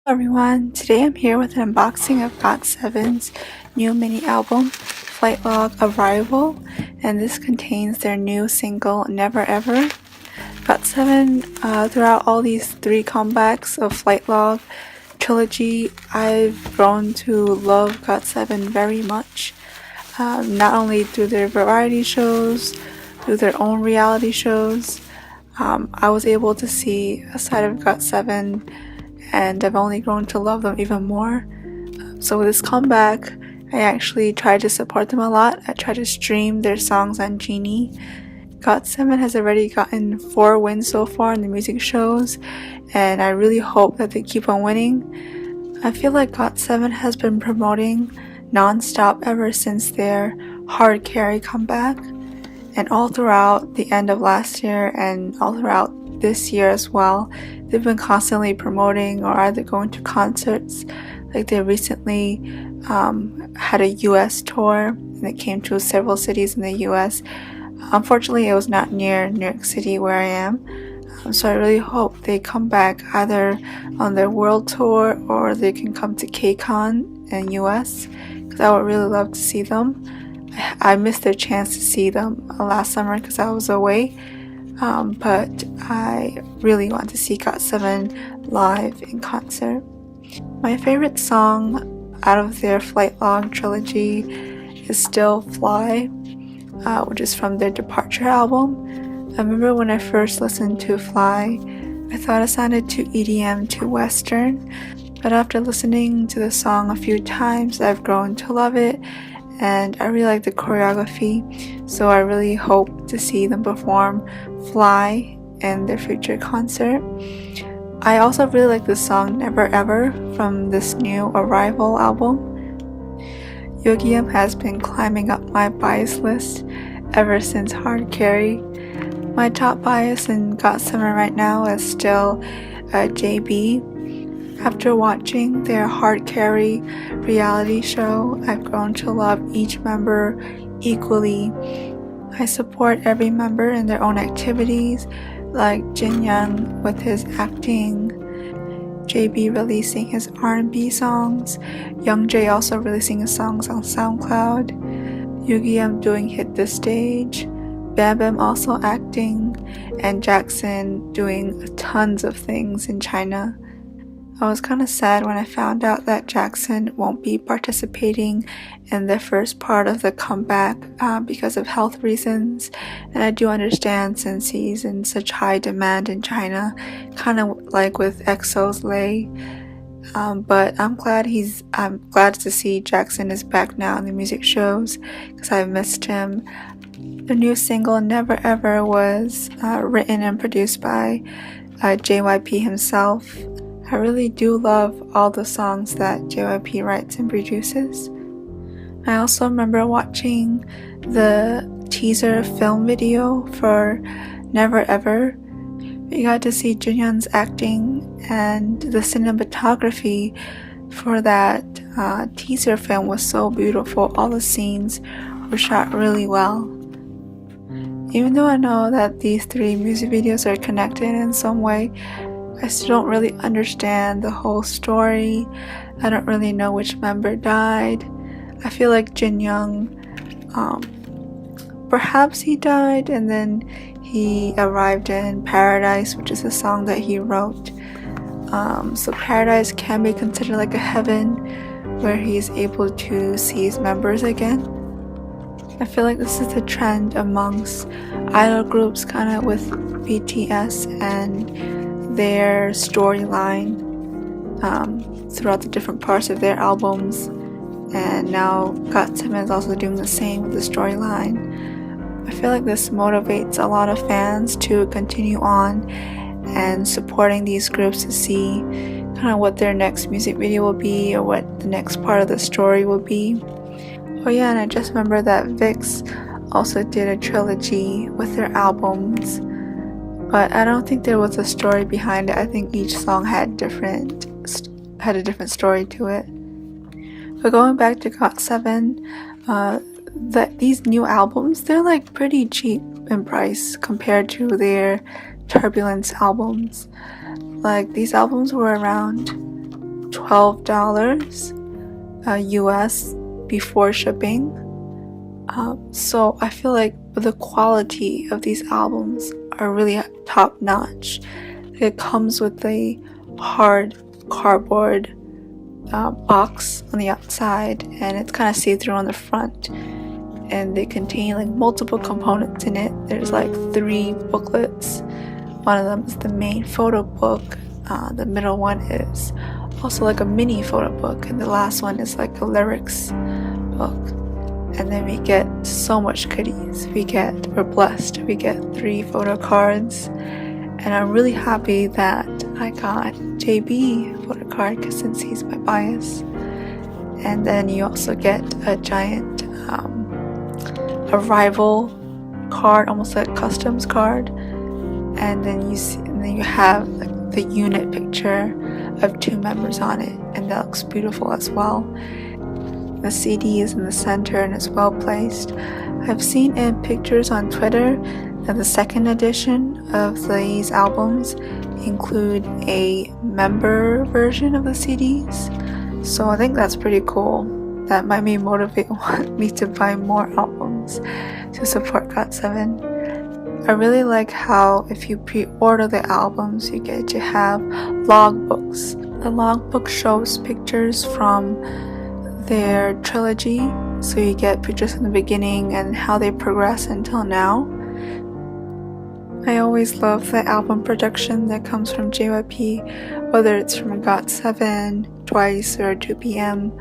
Everyone, today I'm here with an unboxing of Got7's new mini album, Flight Log Arrival, and this contains their new single, Never Ever. Got7, throughout all these three comebacks of Flight Log trilogy, I've grown to love Got7 very much, not only through their variety shows, through their own reality shows. I was able to see a side of Got7 and I've only grown to love them even more. So with this comeback, I actually tried to support them a lot. I tried to stream their songs on Genie. Got7 has already gotten 4 wins so far in the music shows, and I really hope that they keep on winning. I feel like Got7 has been promoting non-stop ever since their Hard Carry comeback, and all throughout the end of last year and all throughout this year as well, they've been constantly promoting or either going to concerts. Like they recently had a US tour and it came to several cities in the US. Unfortunately, it was not near New York City where I am. So I really hope they come back either on their world tour or they can come to KCON in US, because I would really love to see them. I missed their chance to see them last summer because I was away. But I really want to see Got7 live in concert. My favorite song out of their Flight Log trilogy is still Fly, which is from their Departure album. I remember when I first listened to Fly, I thought it sounded too EDM, too Western, but after listening to the song a few times, I've grown to love it, and I really like the choreography, so I really hope to see them perform Fly in their future concert. I also really like the song Never Ever from this new Arrival album. Yogium has been climbing up my bias list ever since Hard Carry. My top bias in Got7 right now is still JB. After watching their Hard Carry reality show, I've grown to love each member equally. I support every member in their own activities, like Jin Young with his acting, JB releasing his R&B songs, Young Jae also releasing his songs on SoundCloud, Yogium doing Hit the Stage, Bam Bam also acting, and Jackson doing tons of things in China. I was kind of sad when I found out that Jackson won't be participating in the first part of the comeback because of health reasons, and I do understand since he's in such high demand in China, kind of like with EXO's Lay. But I'm glad to see Jackson is back now in the music shows because I've missed him. The new single Never Ever was written and produced by JYP himself. I really do love all the songs that JYP writes and produces. I also remember watching the teaser film video for Never Ever. We got to see Junhyun's acting, and the cinematography for that teaser film was so beautiful. All the scenes were shot really well. Even though I know that these 3 music videos are connected in some way, I still don't really understand the whole story. I don't really know which member died. I feel like Jin Young, perhaps he died and then he arrived in Paradise, which is a song that he wrote. So Paradise can be considered like a heaven where he's able to see his members again. I feel like this is the trend amongst idol groups, kind of with BTS and their storyline throughout the different parts of their albums, and now Got7 is also doing the same with the storyline. I feel like this motivates a lot of fans to continue on and supporting these groups to see kind of what their next music video will be or what the next part of the story will be. Oh yeah, and I just remember that VIX also did a trilogy with their albums, but I don't think there was a story behind it. I think each song had a different story to it. But going back to Got7, these new albums, they're like pretty cheap in price compared to their Turbulence albums. Like these albums were around $12 US before shipping. So I feel like the quality of these albums are really top notch. It comes with a hard cardboard box on the outside, and it's kind of see-through on the front, and they contain like multiple components in it. There's like 3 booklets. One of them is the main photo book, the middle one is also like a mini photo book, and the last one is like a lyrics book. And then we get so much goodies. We're blessed. We get 3 photo cards, and I'm really happy that I got JB photo card since he's my bias. And then you also get a giant arrival card, almost like a customs card. And then you have like the unit picture of 2 members on it, and that looks beautiful as well. The CD is in the center and is well placed. I've seen in pictures on Twitter that the second edition of these albums include a member version of the CDs. So I think that's pretty cool. That might motivate me to buy more albums to support Got7. I really like how if you pre-order the albums, you get to have logbooks. The logbook shows pictures from their trilogy, so you get pictures in the beginning and how they progress until now. I always love the album production that comes from JYP, whether it's from Got7, Twice, or DooPiano.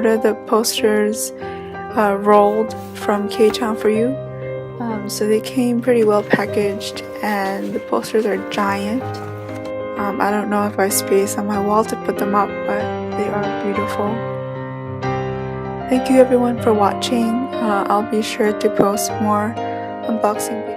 ordered the posters rolled from K-Town for you. So they came pretty well packaged, and the posters are giant. I don't know if I have space on my wall to put them up, but they are beautiful. Thank you everyone for watching. I'll be sure to post more unboxing videos.